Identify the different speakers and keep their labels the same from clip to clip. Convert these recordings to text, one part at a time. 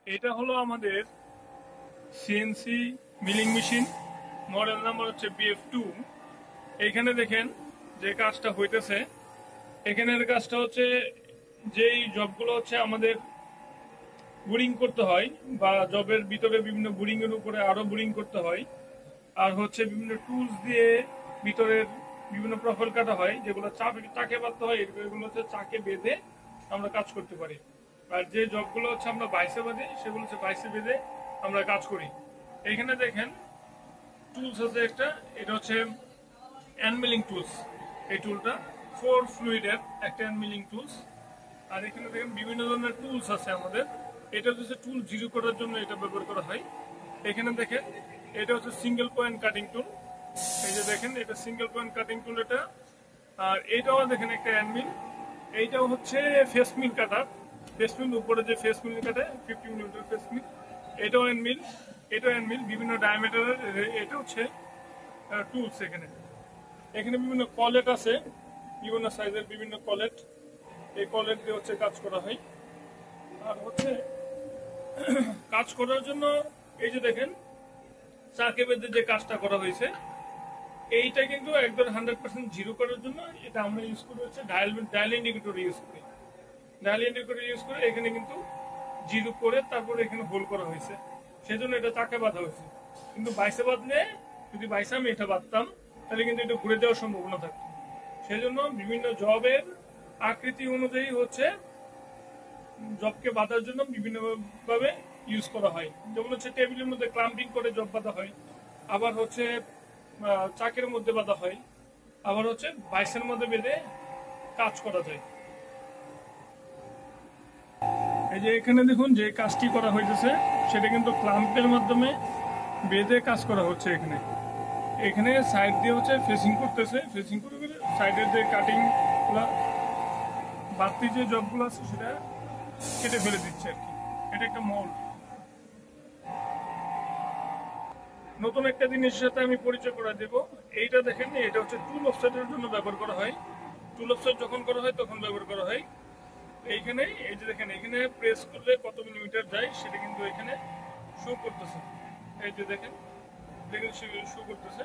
Speaker 1: এটা হলো আমাদের CNC milling machine, model number হচ্ছে BF2। এইখানে দেখেন যে কাজটা হইতেছে, এখানের কাজটা হচ্ছে যেই জবগুলো হচ্ছে আমাদের বোরিং করতে হয় বা জবের ভিতরে বিভিন্ন বোরিং এর উপরে আরো বোরিং করতে হয়, আর হচ্ছে বিভিন্ন টুলস দিয়ে ভিতরের বিভিন্ন প্রোফাইল কাটা হয়, যেগুলো চাকে বাঁধতে হয়, এগুলো হচ্ছে চাকে বেঁধে আমরা কাজ করতে পারি। আর যে জবগুলো হচ্ছে আমরা বাইসে বাঁধি, সেগুলো হচ্ছে বাইসে বেঁধে আমরা কাজ করি। এখানে দেখেন টুলস আছে একটা, এটা হচ্ছে অ্যানমিলিং টুলস। এই টুলটা 4 ফ্লুইডের একটা অ্যানমিলিং টুলস। আর এখানে দেখেন বিভিন্ন ধরনের টুলস আছে আমাদের। এটা হচ্ছে টুল জিরো করার জন্য এটা ব্যবহার করা হয়। এখানে দেখেন এটা হচ্ছে সিঙ্গেল পয়েন্ট কাটিং টুল। এই যে দেখেন এটা সিঙ্গেল পয়েন্ট কাটিং টুল এটা। আর এইটাও দেখেন একটা অ্যানমিল, এইটাও হচ্ছে ফেস মিল কাটার। ফেস মিল উপরে যে ফেস মিল কাটে 50 মিলিমিটার ফেস মিল, এটাও অ্যানমিল। এটাও অ্যানমিল বিভিন্ন ডায়ামিটারের। এটা হচ্ছে টুলস। এখানে এখানে বিভিন্ন কলেট আছে, বিভিন্ন সাইজের বিভিন্ন কলেট। এই কলেট দিয়ে হচ্ছে কাজ করা হয়। আর হচ্ছে কাজ করার জন্য এই যে দেখেন চাকে বেঁধে যে কাজটা করা হয়েছে, এইটা কিন্তু একদম 100% জিরো করার জন্য এটা আমরা ইউজ করি হচ্ছে ডায়াল ইন্ডিকেটর ইউজ করি। ডায়াল ইন্ডিকেটর ইউজ করে এখানে কিন্তু জিরো করে তারপরে এখানে হোল করা হয়েছে, সেজন্য এটা চাকে বাঁধা হয়েছে। কিন্তু বাইসে বাঁধলে, যদি বাইসে আমি এটা বাঁধতাম, তাহলে কিন্তু এটা ঘুরে যাওয়ার সম্ভাবনা থাকতো। সেজন্য বিভিন্ন জবের আকৃতি অনুযায়ী হচ্ছে জবকে বাঁধার জন্য বিভিন্ন ভাবে ইউজ করা হয়। যেমন হচ্ছে টেবিলের মধ্যে ক্লাম্পিং করে জব বাঁধা হয়, আবার হচ্ছে চাকের মধ্যে বাঁধা হয়, আবার হচ্ছে বাইসের মধ্যে বেঁধে কাজ করা যায়। এই যে এখানে দেখুন যে কাজটি করা হইতেছে, সেটা কিন্তু ক্লাম্পের মাধ্যমে বেঁধে কাজ করা হচ্ছে। এখানে এখানে সাইড দিয়ে হচ্ছে ফেসিং করতেছে, ফেসিং করে সাইডের যে কাটিং গুলা বাড়তি যে জবগুলো আছে সেটা কেটে ফেলে দিচ্ছে আর কি। এটা একটা মোল্ড। নতুন একটা জিনিসের সাথে আমি পরিচয় করে দেব। এইটা দেখেন, এটা হচ্ছে টুল অফসেটের জন্য ব্যবহার করা হয়। টুল অফসেট যখন করা হয় তখন ব্যবহার করা হয়। এইখানে এই যে দেখেন, এখানে প্রেস করলে কত মিলিমিটার যায় সেটা কিন্তু এখানে শো করতেছে। এই যে দেখেন, দেখেন শো করতেছে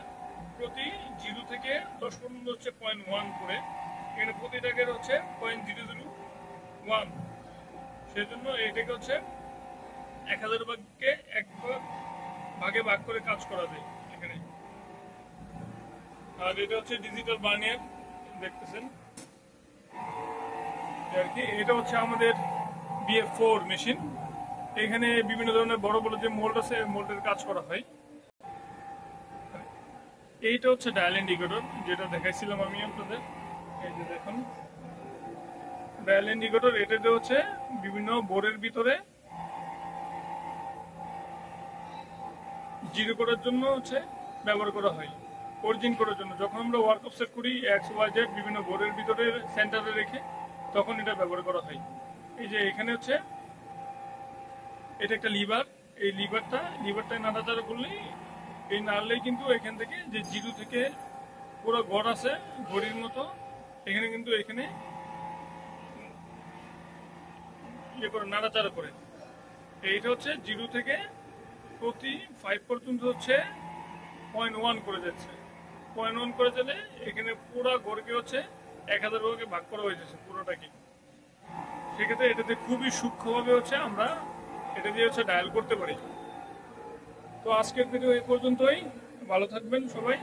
Speaker 1: প্রতি 0 থেকে 10 পর্যন্ত হচ্ছে 0.1 করে। এখানে প্রতিটাকের হচ্ছে 0.001। সেজন্য এটাকে হচ্ছে 1000 ভাগকে 1 ভাগে ভাগ করে কাজ করা যায় এখানে। আর এটা হচ্ছে ডিজিটাল বার্নিয়ার, দেখতেছেন আর কি। এটা হচ্ছে আমাদের BF4 মেশিন। এখানে বিভিন্ন ধরনের বড় বড় যে মোল্ড আছে, মোল্ডের কাজ করা হয়। এইটা হচ্ছে ডায়াল ইন্ডিকেটর, যেটা দেখাইছিলাম আমি আপনাদের। এই যে দেখুন ডায়াল ইন্ডিকেটর, এটাতে হচ্ছে বিভিন্ন বোর্ডের ভিতরে জিরো করার জন্য হচ্ছে ব্যবহার করা হয়, অরিজিন করার জন্য। যখন আমরা ওয়ার্ক অফসেট করি XYZ বিভিন্ন বোর্ডের ভিতরে সেন্টারে রেখে, তখন এটা ব্যবহার করা হয়। এই যে এখানে হচ্ছে এটা একটা লিভার। এই লিভারটা নাড়াচাড়া করলেই, এই নাড়লেই কিন্তু এখান থেকে যে 0 থেকে পুরো ঘর আছে ঘড়ির মতো, এখানে কিন্তু এখানে ইয়ে করে নাড়াচাড়া করে। এইটা হচ্ছে 0 থেকে প্রতি 5 পর্যন্ত হচ্ছে 0.1 করে যাচ্ছে। 0.1 করে গেলে এখানে পুরো ঘরকে হচ্ছে 1000 ভাগে ভাগ করা হয়েছে পুরোটাকে। সেক্ষেত্রে এটাতে খুবই সূক্ষ্মভাবে হচ্ছে আমরা এটা দিয়ে হচ্ছে ডায়াল করতে পারি। তো আজকের ভিডিও এই পর্যন্তই। ভালো থাকবেন সবাই।